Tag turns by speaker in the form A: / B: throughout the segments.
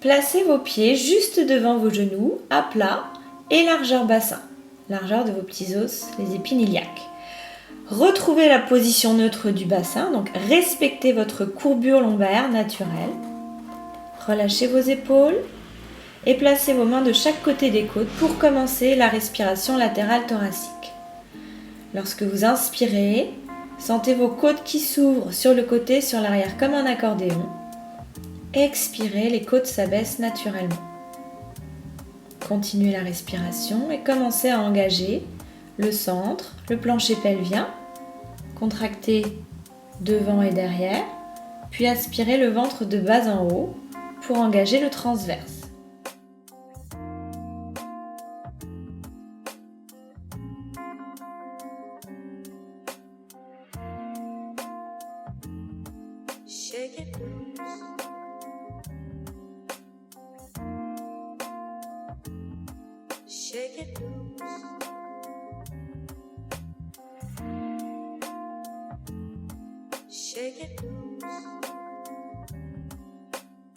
A: Placez vos pieds juste devant vos genoux, à plat et largeur bassin, largeur de vos petits os, les épines iliaques. Retrouvez la position neutre du bassin, donc respectez votre courbure lombaire naturelle. Relâchez vos épaules et placez vos mains de chaque côté des côtes pour commencer la respiration latérale thoracique. Lorsque vous inspirez, sentez vos côtes qui s'ouvrent sur le côté, sur l'arrière comme un accordéon. Expirez, les côtes s'abaissent naturellement. Continuez la respiration et commencez à engager le centre, le plancher pelvien, contractez devant et derrière, puis aspirez le ventre de bas en haut pour engager le transverse.
B: Shake it loose. Shake it loose. Shake it loose.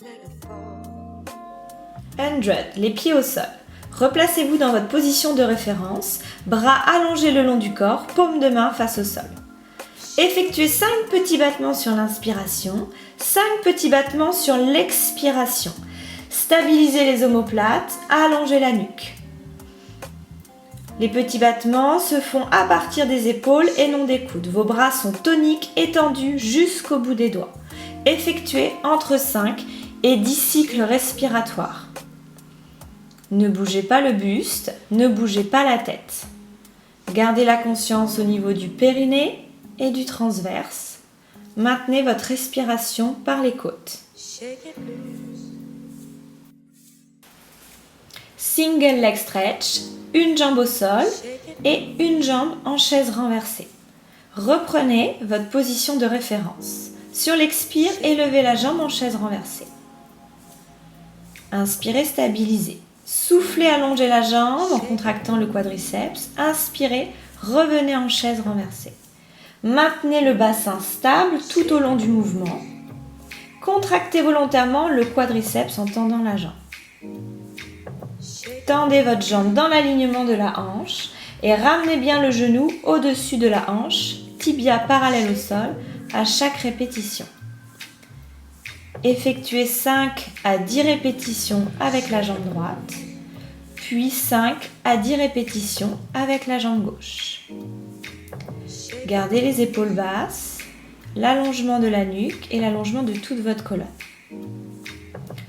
B: Let it fall.
A: 100, les pieds au sol. Replacez-vous dans votre position de référence, bras allongés le long du corps, paume de main face au sol. Effectuez 5 petits battements sur l'inspiration, 5 petits battements sur l'expiration. Stabilisez les omoplates, allongez la nuque. Les petits battements se font à partir des épaules et non des coudes. Vos bras sont toniques, étendus jusqu'au bout des doigts. Effectuez entre 5 et 10 cycles respiratoires. Ne bougez pas le buste, ne bougez pas la tête. Gardez la conscience au niveau du périnée et du transverse. Maintenez votre respiration par les côtes.
B: Shake it loose.
A: Single leg stretch, une jambe au sol et une jambe en chaise renversée. Reprenez votre position de référence. Sur l'expire, élevez la jambe en chaise renversée. Inspirez, stabilisez. Soufflez, allongez la jambe en contractant le quadriceps. Inspirez, revenez en chaise renversée. Maintenez le bassin stable tout au long du mouvement. Contractez volontairement le quadriceps en tendant la jambe. Tendez votre jambe dans l'alignement de la hanche et ramenez bien le genou au-dessus de la hanche, tibia parallèle au sol à chaque répétition. Effectuez 5 à 10 répétitions avec la jambe droite, puis 5 à 10 répétitions avec la jambe gauche. Gardez les épaules basses, l'allongement de la nuque et l'allongement de toute votre colonne.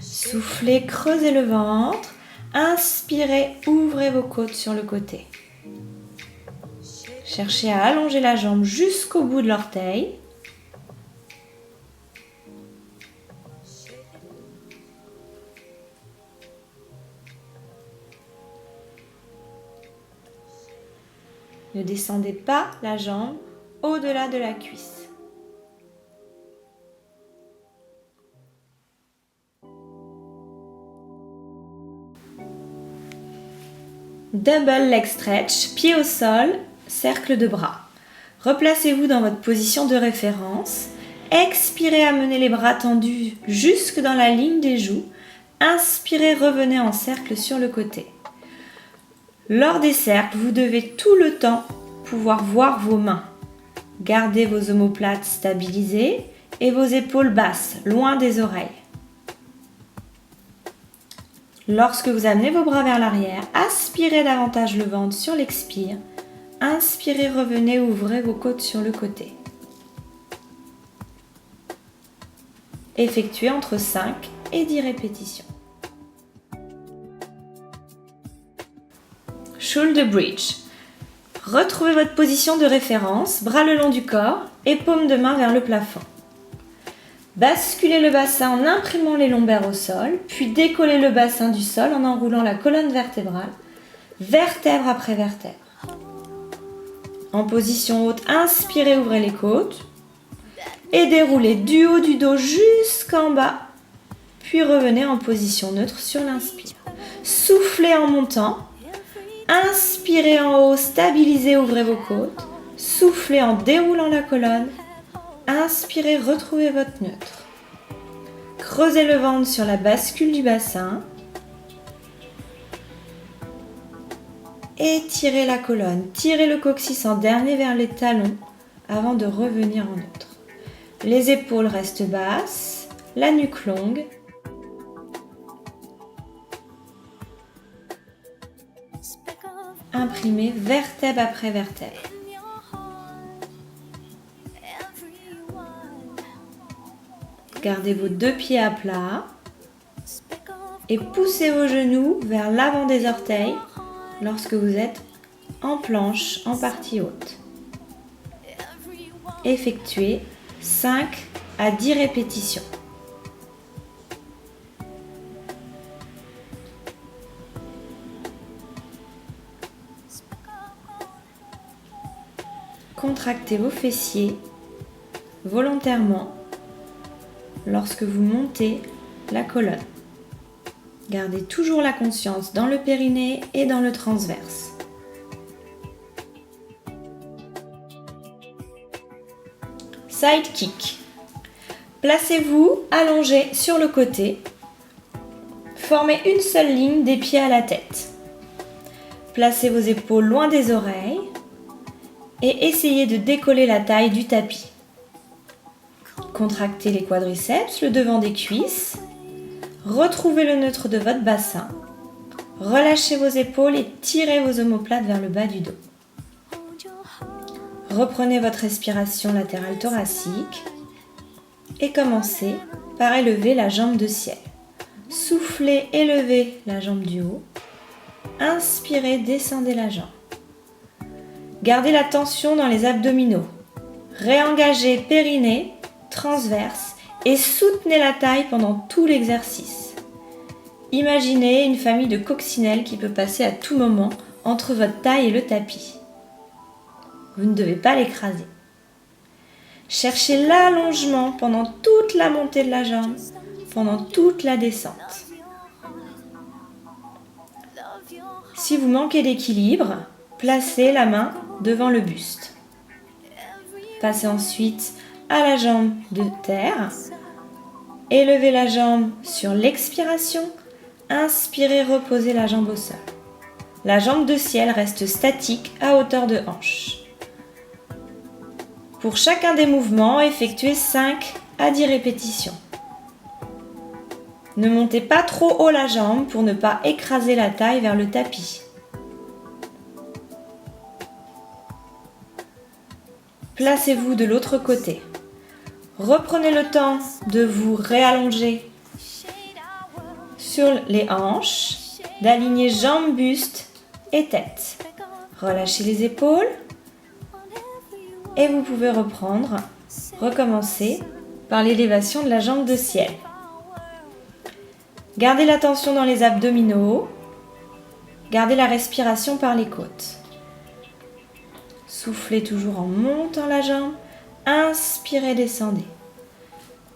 A: Soufflez, creusez le ventre. Inspirez, ouvrez vos côtes sur le côté. Cherchez à allonger la jambe jusqu'au bout de l'orteil. Ne descendez pas la jambe au-delà de la cuisse. Double leg stretch, pied au sol, cercle de bras. Replacez-vous dans votre position de référence. Expirez, amenez les bras tendus jusque dans la ligne des joues. Inspirez, revenez en cercle sur le côté. Lors des cercles, vous devez tout le temps pouvoir voir vos mains. Gardez vos omoplates stabilisées et vos épaules basses, loin des oreilles. Lorsque vous amenez vos bras vers l'arrière, aspirez davantage le ventre sur l'expire. Inspirez, revenez, ouvrez vos côtes sur le côté. Effectuez entre 5 et 10 répétitions. Shoulder bridge. Retrouvez votre position de référence, bras le long du corps et paume de main vers le plafond. Basculez le bassin en imprimant les lombaires au sol, puis décollez le bassin du sol en enroulant la colonne vertébrale, vertèbre après vertèbre. En position haute, inspirez, ouvrez les côtes et déroulez du haut du dos jusqu'en bas, puis revenez en position neutre sur l'inspire. Soufflez en montant, inspirez en haut, stabilisez, ouvrez vos côtes, soufflez en déroulant la colonne. Inspirez, retrouvez votre neutre. Creusez le ventre sur la bascule du bassin. Étirez la colonne, tirez le coccyx en dernier vers les talons avant de revenir en neutre. Les épaules restent basses, la nuque longue. Imprimez vertèbre après vertèbre. Gardez vos deux pieds à plat et poussez vos genoux vers l'avant des orteils lorsque vous êtes en planche en partie haute. Effectuez 5 à 10 répétitions. Contractez vos fessiers volontairement lorsque vous montez la colonne. Gardez toujours la conscience dans le périnée et dans le transverse. Side kick. Placez-vous allongé sur le côté. Formez une seule ligne des pieds à la tête. Placez vos épaules loin des oreilles et essayez de décoller la taille du tapis. Contractez les quadriceps, le devant des cuisses. Retrouvez le neutre de votre bassin. Relâchez vos épaules et tirez vos omoplates vers le bas du dos. Reprenez votre respiration latérale thoracique et commencez par élever la jambe de ciel. Soufflez, élevez la jambe du haut. Inspirez, descendez la jambe. Gardez la tension dans les abdominaux. Réengagez périnée, transverse et soutenez la taille pendant tout l'exercice. Imaginez une famille de coccinelles qui peut passer à tout moment entre votre taille et le tapis. Vous ne devez pas l'écraser. Cherchez l'allongement pendant toute la montée de la jambe, pendant toute la descente. Si vous manquez d'équilibre, placez la main devant le buste. Passez ensuite à la jambe de terre. Élevez la jambe sur l'expiration. Inspirez, reposez la jambe au sol. La jambe de ciel reste statique à hauteur de hanche. Pour chacun des mouvements, effectuez 5 à 10 répétitions. Ne montez pas trop haut la jambe pour ne pas écraser la taille vers le tapis. Placez-vous de l'autre côté. Reprenez le temps de vous réallonger sur les hanches, d'aligner jambes, buste et tête. Relâchez les épaules et vous pouvez recommencer par l'élévation de la jambe de ciel. Gardez la tension dans les abdominaux, gardez la respiration par les côtes. Soufflez toujours en montant la jambe, inspirez, descendez.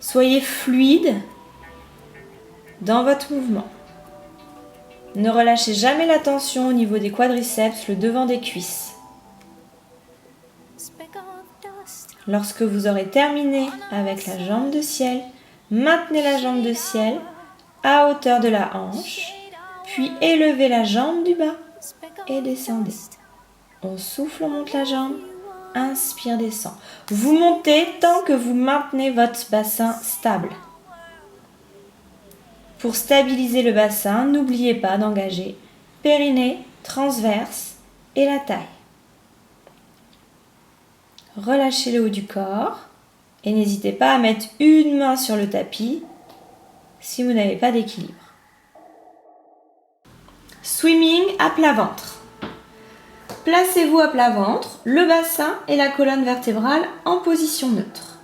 A: Soyez fluide dans votre mouvement. Ne relâchez jamais la tension au niveau des quadriceps, le devant des cuisses. Lorsque vous aurez terminé avec la jambe de ciel, maintenez la jambe de ciel à hauteur de la hanche, puis élevez la jambe du bas et descendez. On souffle, on monte la jambe, inspire, descend. Vous montez tant que vous maintenez votre bassin stable. Pour stabiliser le bassin, n'oubliez pas d'engager périnée, transverse et la taille. Relâchez le haut du corps et n'hésitez pas à mettre une main sur le tapis si vous n'avez pas d'équilibre. Swimming à plat ventre. Placez-vous à plat ventre, le bassin et la colonne vertébrale en position neutre.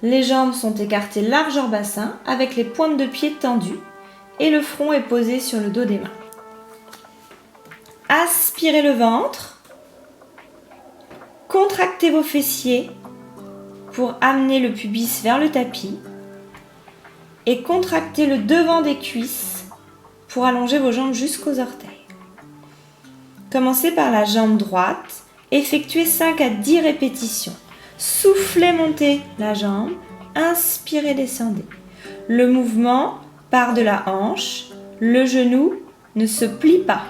A: Les jambes sont écartées largeur bassin avec les pointes de pied tendues et le front est posé sur le dos des mains. Aspirez le ventre. Contractez vos fessiers pour amener le pubis vers le tapis et contractez le devant des cuisses pour allonger vos jambes jusqu'aux orteils. Commencez par la jambe droite, effectuez 5 à 10 répétitions. Soufflez, montez la jambe, inspirez, descendez. Le mouvement part de la hanche, le genou ne se plie pas.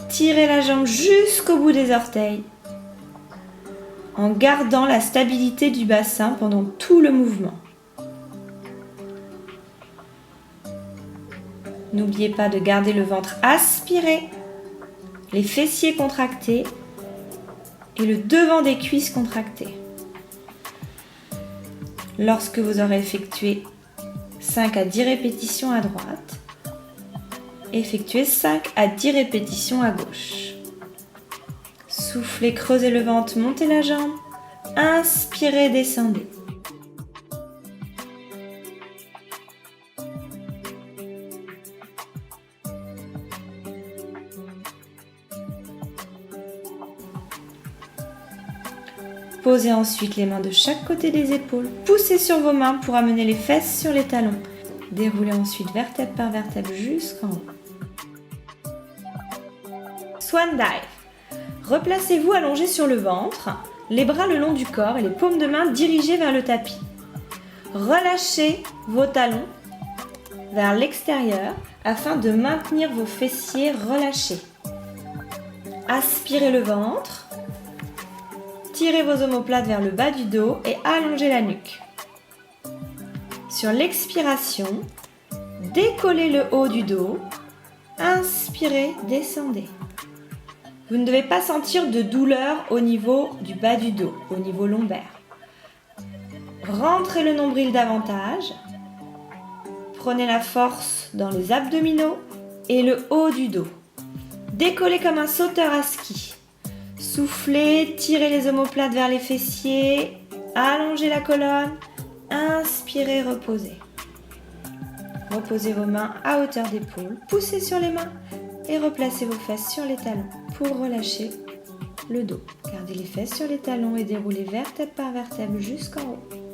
A: Tirez la jambe jusqu'au bout des orteils en gardant la stabilité du bassin pendant tout le mouvement. N'oubliez pas de garder le ventre aspiré, les fessiers contractés et le devant des cuisses contractés. Lorsque vous aurez effectué 5 à 10 répétitions à droite, effectuez 5 à 10 répétitions à gauche. Soufflez, creusez le ventre, montez la jambe. Inspirez, descendez. Posez ensuite les mains de chaque côté des épaules. Poussez sur vos mains pour amener les fesses sur les talons. Déroulez ensuite vertèbre par vertèbre jusqu'en haut. Swan dive. Replacez-vous allongé sur le ventre, les bras le long du corps et les paumes de main dirigées vers le tapis. Relâchez vos talons vers l'extérieur afin de maintenir vos fessiers relâchés. Aspirez le ventre. Tirez vos omoplates vers le bas du dos et allongez la nuque. Sur l'expiration, décollez le haut du dos. Inspirez, descendez. Vous ne devez pas sentir de douleur au niveau du bas du dos, au niveau lombaire. Rentrez le nombril davantage. Prenez la force dans les abdominaux et le haut du dos. Décollez comme un sauteur à ski. Soufflez, tirez les omoplates vers les fessiers, allongez la colonne, inspirez, reposez. Reposez vos mains à hauteur d'épaule, poussez sur les mains et replacez vos fesses sur les talons pour relâcher le dos. Gardez les fesses sur les talons et déroulez vertèbre par vertèbre jusqu'en haut.